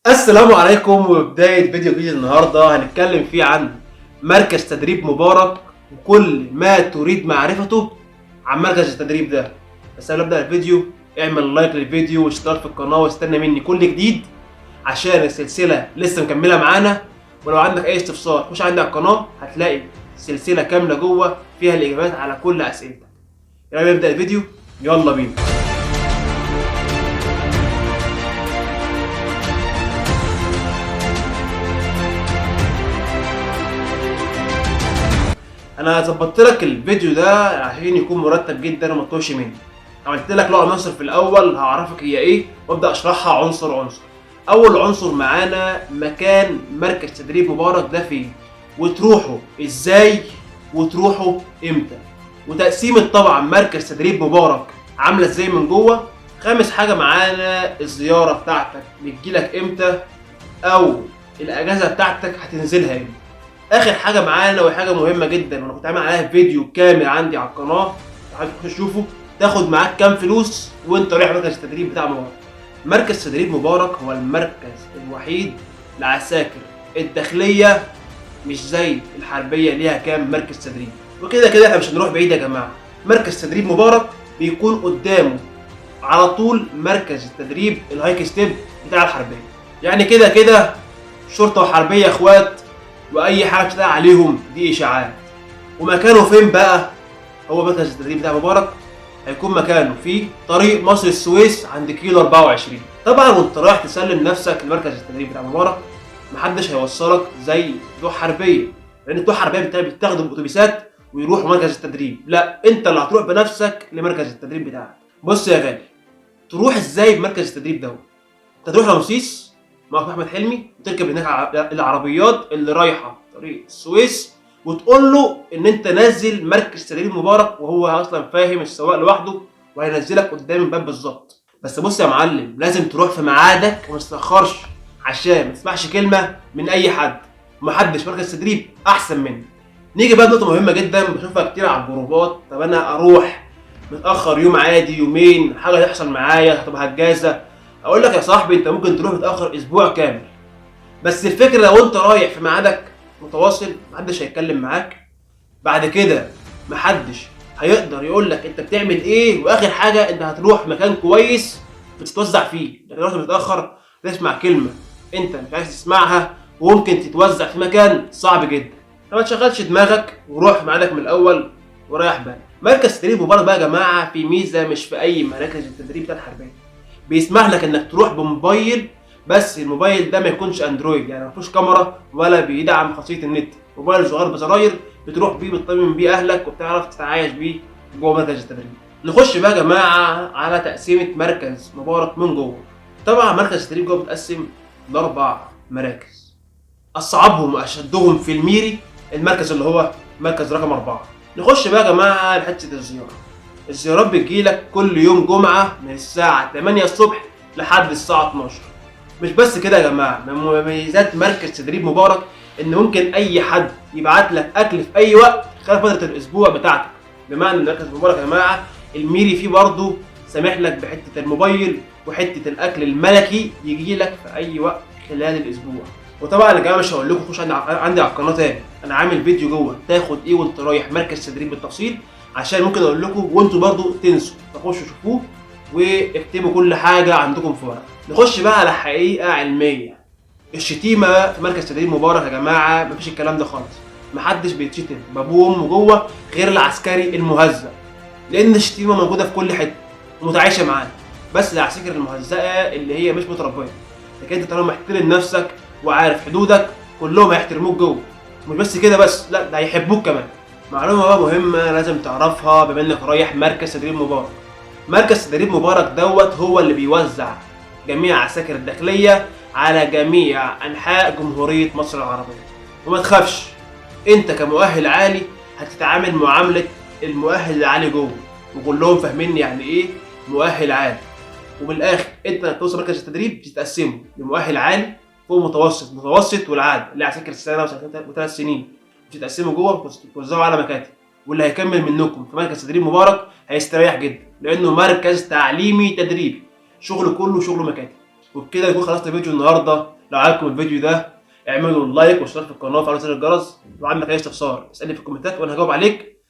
السلام عليكم. وبداية فيديو جديد النهاردة هنتكلم فيه عن مركز تدريب مبارك وكل ما تريد معرفته عن مركز التدريب ده. بس قبل ما ابدأ الفيديو اعمل لايك للفيديو واشترك في القناة واستنى مني كل جديد عشان السلسلة لسه مكملة معانا. ولو عندك اي استفسار خش عندي على القناة هتلاقي سلسلة كاملة جوه فيها الإجابات على كل أسئلتك. يلا نبدأ الفيديو، يلا بينا. انا ظبطت لك الفيديو ده عشان يكون مرتب جدا وما تتوهش مني. عملت لك له عناصر في الاول هعرفك هي ايه وابدا اشرحها عنصر عنصر. اول عنصر معانا مكان مركز تدريب مبارك ده فين، وتروحوا ازاي وتروحوا امتى، وتقسيمة طبعا مركز تدريب مبارك عامله ازاي من جوه. خامس حاجه معانا الزياره بتاعتك بتجيلك امتى او الاجازه بتاعتك هتنزلها امتى. اخر حاجه معانا وهي حاجه مهمه جدا وانا كنت عامل عليها فيديو كامل عندي على القناه، حابب تخش تشوفه. تاخد معاك كام فلوس وانت رايح مركز التدريب بتاع مبارك. مركز تدريب مبارك هو المركز الوحيد لعساكر الداخليه، مش زي الحربيه ليها كام مركز تدريب. وكده كده احنا مش هنروح بعيد يا جماعه. مركز تدريب مبارك بيكون قدامه على طول مركز التدريب الهايك ستيب بتاع الحربيه. يعني كده كده شرطه وحربيه اخوات، واي حاجه بتتقال عليهم دي اشاعات. ومكانه فين بقى؟ هو مركز التدريب بتاع مبارك هيكون مكانه في طريق مصر السويس عند كيلو 24. طبعا وانت رايح تسلم نفسك لمركز التدريب بتاع مبارك محدش هيوصلك زي بتوع حربيه، لان بتوع حربيه بتاخدوا اتوبيسات ويروحوا مركز التدريب. لا، انت اللي هتروح بنفسك لمركز التدريب بتاعك. بص يا غالي، تروح ازاي بمركز التدريب ده؟ انت تروح رمسيس مع احمد حلمي وتركب هناك العربيات اللي رايحه طريق السويس، وتقول له ان انت نازل مركز تدريب مبارك، وهو اصلا فاهم السواق لوحده وهينزلك قدام الباب بالظبط. بس بص يا معلم، لازم تروح في ميعادك وما تتاخرش عشان ما تسمعش كلمه من اي حد. ومحدش مركز تدريب احسن مني. نيجي بقى لنقطه مهمه جدا بشوفها كتير على الجروبات. طب انا اروح متاخر يوم عادي يومين، حاجه هتحصل معايا هتبقى هتجازى. اقول لك يا صاحبي، انت ممكن تروح متاخر اسبوع كامل، بس الفكره لو انت رايح في ميعادك متواصل محدش هيتكلم معاك. بعد كده محدش هيقدر يقول لك انت بتعمل ايه. واخر حاجه انت هتروح مكان كويس بتتوزع فيه، لكن لو رحت متاخر تسمع كلمه انت مش عايز تسمعها وممكن تتوزع في مكان صعب جدا. فما تشغلش دماغك وروح في ميعادك من الاول وريح بالك. مركز تدريب مبارك بقى يا جماعه في ميزه مش في اي مراكز التدريب بتاع الحربيه. بيسمح لك انك تروح بموبايل، بس الموبايل ده ما يكونش اندرويد، يعني ما فيهوش كاميرا ولا بيدعم خاصيه النت. موبايل صغير بزراير بتروح بيه بتطمن بيه اهلك وبتعرف تتعايش بيه جوه مركز التدريب. نخش بقى يا جماعه على تقسيمه مركز مبارك من جوه. طبعا مركز التدريب جوه بيتقسم لاربع مراكز، اصعبهم واشدهم في الميري المركز اللي هو مركز رقم 4. نخش بقى يا جماعه لحته الزياره. الزيارات بتجيلك كل يوم جمعة من الساعة 8 الصبح لحد الساعة 12. مش بس كده يا جماعة، من مميزات مركز تدريب مبارك إن ممكن أي حد يبعت لك أكل في أي وقت خلال فترة الأسبوع بتاعتك. بمعنى إن مركز مبارك يا جماعة الميري فيه برضه سامح لك بحتة الموبايل وحتة الأكل الملكي يجي لك في أي وقت خلال الأسبوع. وطبعا يا جماعة مش هقول لكم خش عندي على القناة تاني، أنا عامل فيديو جوه تاخد إيه وأنت رايح مركز تدريب بالتفصيل، عشان ممكن اقول لكم وانتوا برضو تنسوا. تخشوا شوفوه واكتبوا كل حاجه عندكم في ورقه. نخش بقى على حقيقه علميه. الشتيمه في مركز تدريب مبارك يا جماعه مفيش الكلام ده خالص. محدش بيتشتم بابوه وامه جوه غير العسكري المهزأ، لان الشتيمه موجوده في كل حته ومتعايشه معانا. بس العساكر المهزأه اللي هي مش متربيه، لكن انت طالما محترم نفسك وعارف حدودك كلهم هيحترموك جوه. مش بس كده بس، لا ده هيحبوك كمان. معلومة بقى مهمة لازم تعرفها بما انك رايح مركز تدريب مبارك. مركز تدريب مبارك دوت هو اللي بيوزع جميع عساكر الداخلية على جميع انحاء جمهورية مصر العربية. وما تخافش، انت كمؤهل عالي هتتعامل معاملة المؤهل العالي جوه، وكلهم فاهمين يعني ايه مؤهل عالي. وبالاخر انت لما توصل مركز التدريب بتتقسموا لمؤهل عالي فوق متوسط، متوسط والعادي اللي عساكر سنة وسنتين وثلاث سنين. بتتقسموا جوه بتوزعوا على مكاتب، واللي هيكمل منكم في مركز تدريب مبارك هيستريح جدا لانه مركز تعليمي تدريبي، شغله كله شغل مكاتب. وبكده يكون خلصت فيديو النهارده. لو عجبكم الفيديو ده اعملوا لايك واشتراك في القناه وفعلوا زر الجرس. لو عندك اي استفسار اسالني في الكومنتات وانا هجاوب عليك.